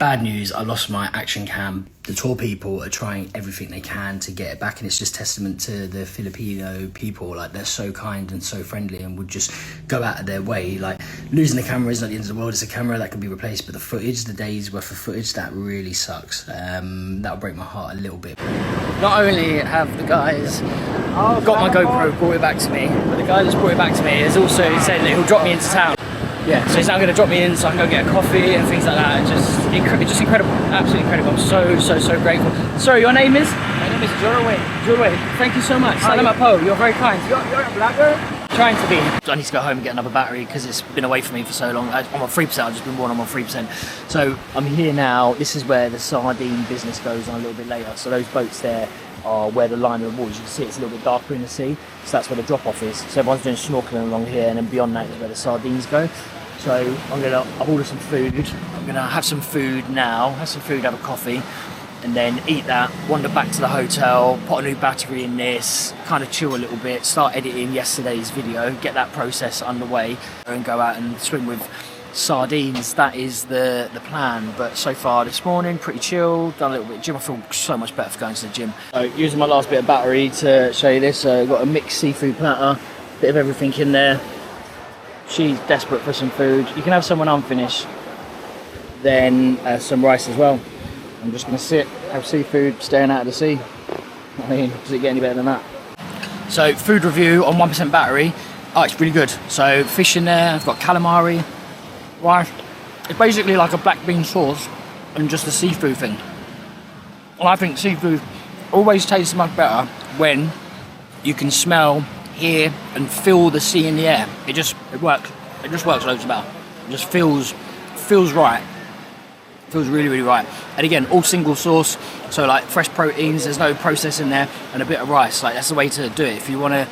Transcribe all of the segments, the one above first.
Bad news, I lost my action cam. The tour people are trying everything they can to get it back, and it's just testament to the Filipino people. Like, they're so kind and so friendly and would just go out of their way. Like, losing the camera is not the end of the world. It's a camera that can be replaced, but the footage, the day's worth of footage, that really sucks. That'll break my heart a little bit. Not only have the guys got my GoPro, brought it back to me, but the guy that's brought it back to me has also said that he'll drop me into town. Yeah, so he's now going to drop me in so I can go get a coffee and things like that. It's just incredible, absolutely incredible. I'm so grateful. Sorry, your name is? My name is Jorway. Jorway, thank you so much. Salamat po, you're very kind. You're a blogger? Trying to be. I need to go home and get another battery because it's been away from me for so long. I'm on 3%, I've just been born, I'm on 3%. So I'm here now. This is where the sardine business goes on a little bit later. So those boats there are where the line of the water, you can see it's a little bit darker in the sea. So that's where the drop off is. So everyone's doing snorkeling along here, and then beyond that is where the sardines go. So I'll order some food. I'm gonna have some food now, have a coffee, and then eat that, wander back to the hotel, put a new battery in this, kind of chill a little bit, start editing yesterday's video, get that process underway, and go out and swim with sardines. That is the plan. But so far this morning, pretty chill, done a little bit of gym. I feel so much better for going to the gym. So using my last bit of battery to show you this, I've got a mixed seafood platter, bit of everything in there. She's desperate for some food. You can have some when I'm finished. Then some rice as well. I'm just going to sit, have seafood, staring out of the sea. I mean, does it get any better than that? So, food review on 1% battery. Oh, it's really good. So, fish in there. I've got calamari, rice. It's basically like a black bean sauce and just a seafood thing. And I think seafood always tastes much better when you can smell, hear and feel the sea in the air. It just works loads better. It just feels right. Feels really right. And again, all single source, so like fresh proteins, there's no process in there, and a bit of rice. Like, that's the way to do it. If you want a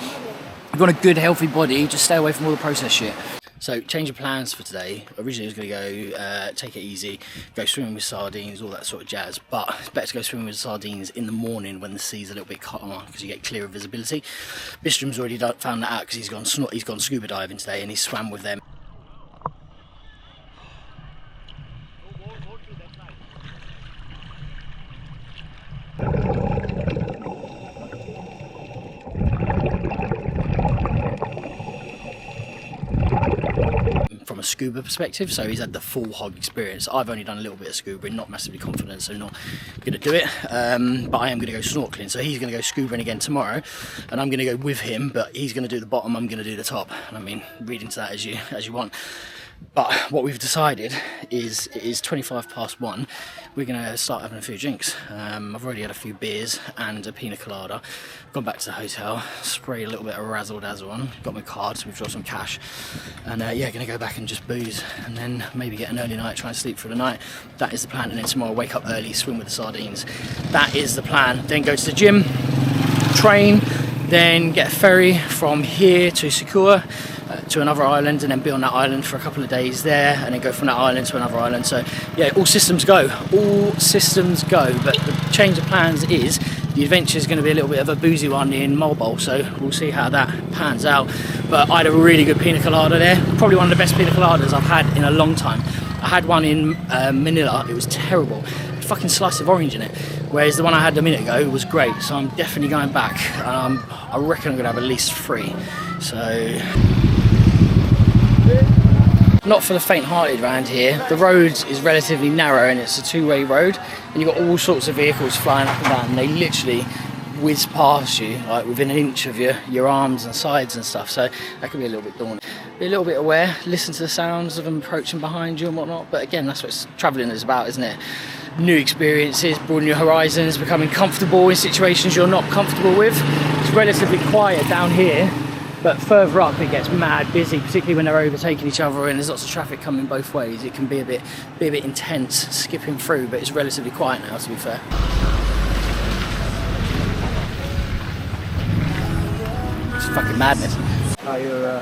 good healthy body, just stay away from all the processed shit. So, change of plans for today. Originally I was going to go take it easy, go swimming with sardines, all that sort of jazz. But it's better to go swimming with sardines in the morning when the sea's a little bit calmer, because you get clearer visibility. Bistrom's already found that out because he's gone scuba diving today and he swam with them. From a scuba perspective, so he's had the full hog experience. I've only done a little bit of scuba, not massively confident, so not going to do it, but I am going to go snorkeling. So he's going to go scubaing again tomorrow, and I'm going to go with him, but he's going to do the bottom, I'm going to do the top. And I mean, read into that as you want. But what we've decided is, it is 1:25. We're going to start having a few drinks. I've already had a few beers and a Pina Colada. Gone back to the hotel, sprayed a little bit of razzle dazzle on, got my card, so we've got some cash. And yeah, going to go back and just booze, and then maybe get an early night, try and sleep through the night. That is the plan. And then tomorrow, wake up early, swim with the sardines. That is the plan. Then go to the gym, train, then get a ferry from here to Cebu, to another island, and then be on that island for a couple of days there, and then go from that island to another island. So yeah, all systems go, but the change of plans is the adventure is going to be a little bit of a boozy one in Moalboal, so we'll see how that pans out. But I had a really good Pina Colada there, probably one of the best Pina Coladas I've had in a long time. I had one in Manila, it was terrible, a fucking slice of orange in it, whereas the one I had a minute ago was great. So I'm definitely going back. I reckon I'm going to have at least 3. So not for the faint-hearted around here. The road is relatively narrow and it's a two-way road, and you've got all sorts of vehicles flying up and down, and they literally whiz past you like within an inch of your arms and sides and stuff. So that can be a little bit daunting. Be a little bit aware, listen to the sounds of them approaching behind you and whatnot. But again, that's what travelling is about, isn't it? New experiences, broaden your horizons, becoming comfortable in situations you're not comfortable with. It's relatively quiet down here, but further up it gets mad busy, particularly when they're overtaking each other and there's lots of traffic coming both ways. It can be a bit intense skipping through, but it's relatively quiet now, to be fair. It's fucking madness. Oh, you're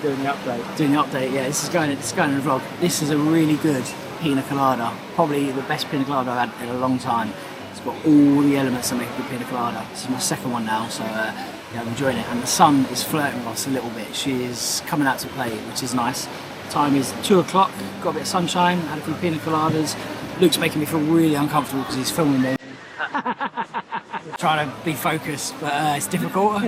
doing the update? Doing the update, yeah. It's going in the vlog. This is a really good Pina Colada. Probably the best Pina Colada I've had in a long time. It's got all the elements that make a good Pina Colada. This is my second one now, so yeah, I'm enjoying it. And the sun is flirting with us a little bit. She is coming out to play, which is nice. Time is 2 o'clock, got a bit of sunshine, had a few Pina Coladas, Luke's making me feel really uncomfortable because he's filming me. Trying to be focused, but it's difficult.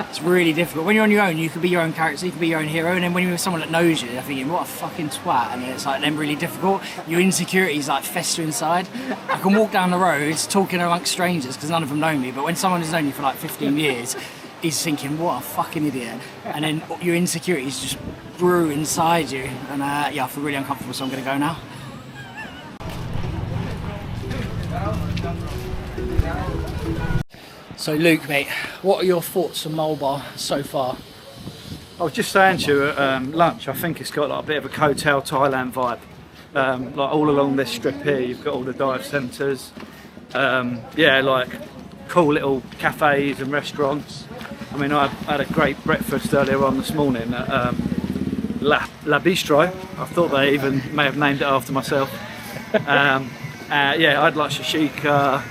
It's really difficult. When you're on your own, you can be your own character, you can be your own hero, and then when you're with someone that knows you, they're thinking, what a fucking twat, and then it's like then really difficult. Your insecurities like fester inside. I can walk down the road talking amongst strangers because none of them know me, but when someone has known you for like 15 years, he's thinking, what a fucking idiot, and then your insecurities just brew inside you, and yeah, I feel really uncomfortable, so I'm going to go now. So Luke, mate, what are your thoughts on Moalboal so far? I was just saying to you at lunch, I think it's got like a bit of a Hotel Thailand vibe. Like all along this strip here, you've got all the dive centres. Yeah, like cool little cafes and restaurants. I mean, I had a great breakfast earlier on this morning at La Bistro. I thought they even may have named it after myself. Yeah, I had like shashika,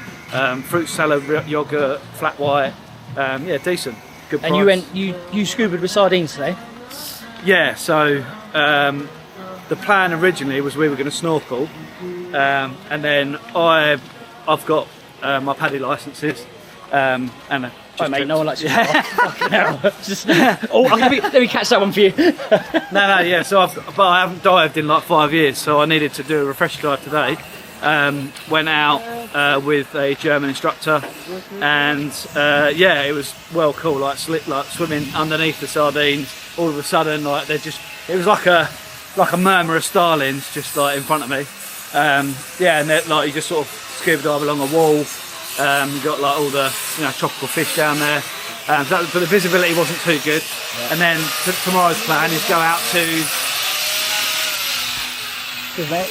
fruit salad, yogurt, flat white. Yeah, decent, good price. And you scubaed with sardines today? Yeah, so the plan originally was we were going to snorkel, and then I've got my paddy licences, and Oh mate, no one likes you. Fucking hell. Let me catch that one for you. No, yeah. So but I haven't dived in like 5 years, so I needed to do a refresher dive today. Went out with a German instructor, and yeah, it was well cool. Like swimming underneath the sardines. All of a sudden, like it was like a murmur of starlings just like in front of me. Yeah, and like you just sort of scuba dive along a wall. You got like all the tropical fish down there, but the visibility wasn't too good. Yeah. And then tomorrow's plan is go out to. Good mate.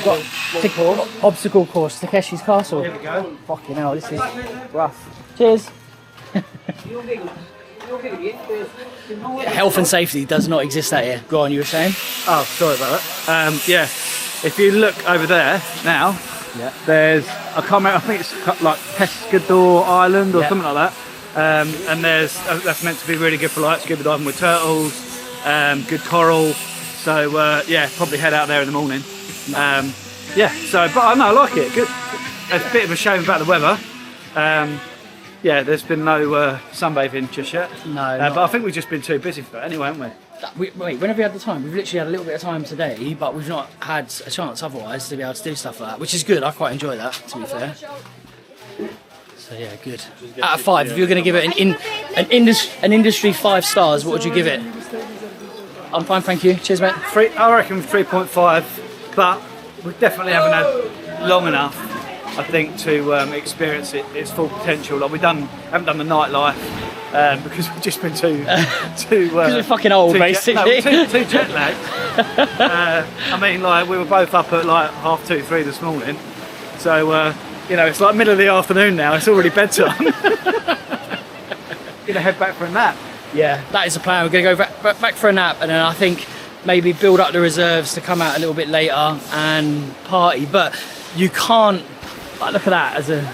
Got obstacle course, Takeshi's Castle. Here we go. Fucking hell, this is rough. Cheers. Health and safety does not exist out here. Go on, you were saying? Oh, sorry about that. Yeah, if you look over there now. Yeah. There's I think it's like Pescador Island or something like that, and that's meant to be really good for like scuba diving with turtles, good coral. So yeah, probably head out there in the morning. Yeah. So, but I know I like it. Good. It's a bit of a shame about the weather. Yeah, there's been no sunbathing just yet. No. But I think we've just been too busy for it anyway, haven't we? Wait, when have we had the time? We've literally had a little bit of time today, but we've not had a chance otherwise to be able to do stuff like that, which is good. I quite enjoy that, to be fair. So yeah, good. Out of 5, if you're going to give it an industry 5 stars, what would you give it? I'm fine, thank you. Cheers, mate. I reckon 3.5, but we definitely haven't had long enough, I think, to experience its full potential. Like haven't done the nightlife. Because we've just been too because we're fucking old, basically. Too jet lagged. I mean, like we were both up at like 2:30, 3 this morning, so it's like middle of the afternoon now. It's already bedtime. Gonna head back for a nap. Yeah, that is the plan. We're gonna go back for a nap, and then I think maybe build up the reserves to come out a little bit later and party. But you can't look at that as a.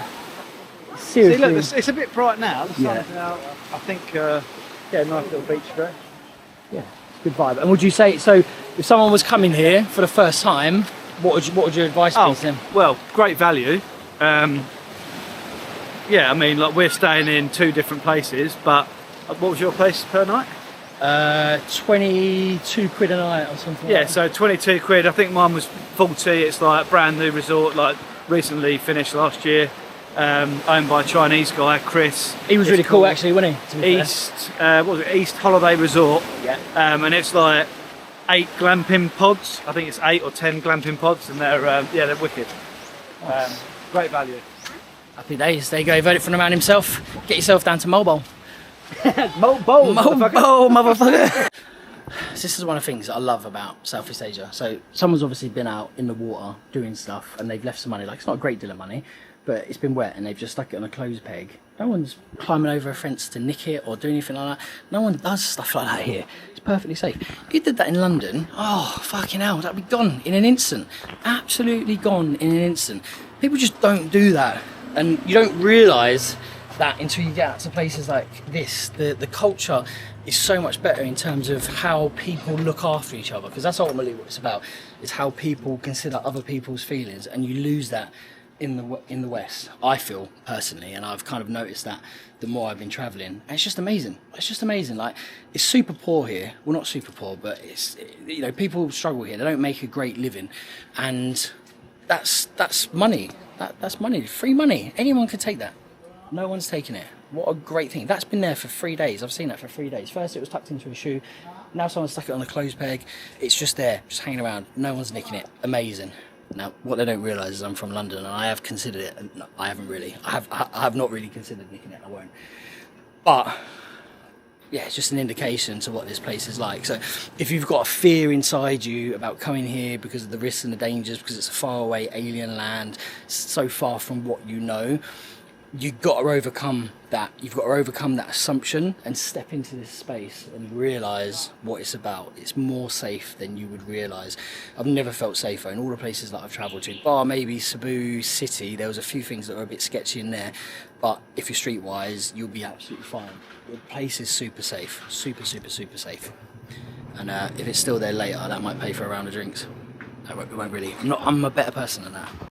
See, look, it's a bit bright now. The sun's out. I think, yeah, nice little beach day. Yeah, good vibe. And would you say, so if someone was coming here for the first time, what would your advice be to them? Well, great value. Yeah, I mean, like we're staying in 2 different places, but what was your place per night? 22 quid a night or something. Yeah, like that. so 22 quid. I think mine was 40. It's like a brand new resort, like recently finished last year. Owned by a Chinese guy, Chris. He was really cool actually, wasn't he? What was it? East Holiday Resort. Yeah. And it's like 8 glamping pods. I think it's 8 or 10 glamping pods, and they're wicked. Great value. Happy days. There you go. Vote it from the man himself. Get yourself down to Moalboal. Moalboal, motherfucker. This is one of the things that I love about Southeast Asia. So someone's obviously been out in the water doing stuff, and they've left some money. Like it's not a great deal of money, but it's been wet and they've just stuck it on a clothes peg. No one's climbing over a fence to nick it or do anything like that. No one does stuff like that here. It's perfectly safe. If you did that in London, oh, fucking hell, that'd be gone in an instant. Absolutely gone in an instant. People just don't do that. And you don't realise that until you get out to places like this. The culture is so much better in terms of how people look after each other, because that's ultimately what it's about, is how people consider other people's feelings, and you lose that in the West, I feel personally, and I've kind of noticed that the more I've been travelling. And it's just amazing. It's just amazing. Like, it's super poor here. Well, not super poor, but it's, you know, people struggle here. They don't make a great living, and that's money. That's money, free money. Anyone can take that. No one's taking it. What a great thing. That's been there for 3 days. I've seen that for 3 days. First it was tucked into a shoe. Now someone stuck it on a clothes peg. It's just there, just hanging around. No one's nicking it. Amazing. Now, what they don't realise is I'm from London, and I have considered it. And no, I haven't really. I have not really considered nicking it. I won't. But yeah, it's just an indication to what this place is like. So if you've got a fear inside you about coming here because of the risks and the dangers, because it's a faraway alien land, so far from what you know, you've got to overcome that. You've got to overcome that assumption and step into this space and realise what it's about. It's more safe than you would realise. I've never felt safer in all the places that I've travelled to, bar maybe Cebu City. There was a few things that were a bit sketchy in there, but if you're streetwise, you'll be absolutely fine. The place is super safe, super safe. And if it's still there later, that might pay for a round of drinks. It won't really. I'm a better person than that.